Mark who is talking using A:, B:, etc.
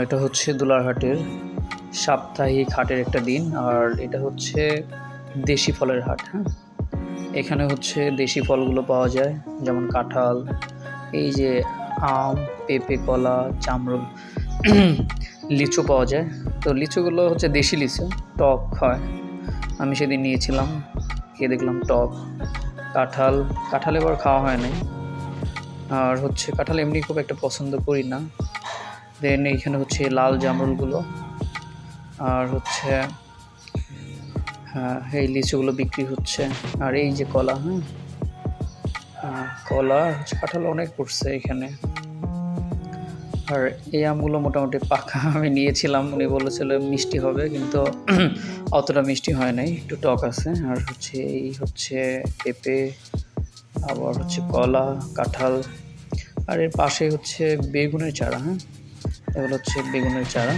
A: এটা হচ্ছে দুলারহাটের সাপ্তাহিক হাটের একটা দিন। আর এটা হচ্ছে দেশি ফলের হাট। হ্যাঁ, এখানে হচ্ছে দেশি ফলগুলো পাওয়া যায়, যেমন কাঁঠাল, এই যে আম, পেঁপে, কলা, জামরুল, লিচু পাওয়া যায়। তো লিচুগুলো হচ্ছে দেশি লিচু, টক হয়। আমি সেদিন নিয়েছিলাম, খেয়ে দেখলাম টক। কাঁঠাল, কাঁঠাল এবার খাওয়া হয় নাই। আর হচ্ছে কাঁঠাল এমনি খুব একটা পছন্দ করি না। দেন এইখানে হচ্ছে লাল জামরুলগুলো, আর হচ্ছে হ্যাঁ, এই লিচুগুলো বিক্রি হচ্ছে। আর এই যে কলা, কলা হচ্ছে, কাঁঠাল অনেক পড়ছে এখানে। আর এই আমগুলো মোটামুটি পাকা আমি নিয়েছিলাম, উনি বলেছিল মিষ্টি হবে, কিন্তু অতটা মিষ্টি হয় নাই, একটু টক আছে। আর হচ্ছে এই হচ্ছে পেঁপে, আবার হচ্ছে কলা, কাঁঠাল। আর এর পাশে হচ্ছে বেগুনের চারা। এগুলো হচ্ছে বেগুনের চারা।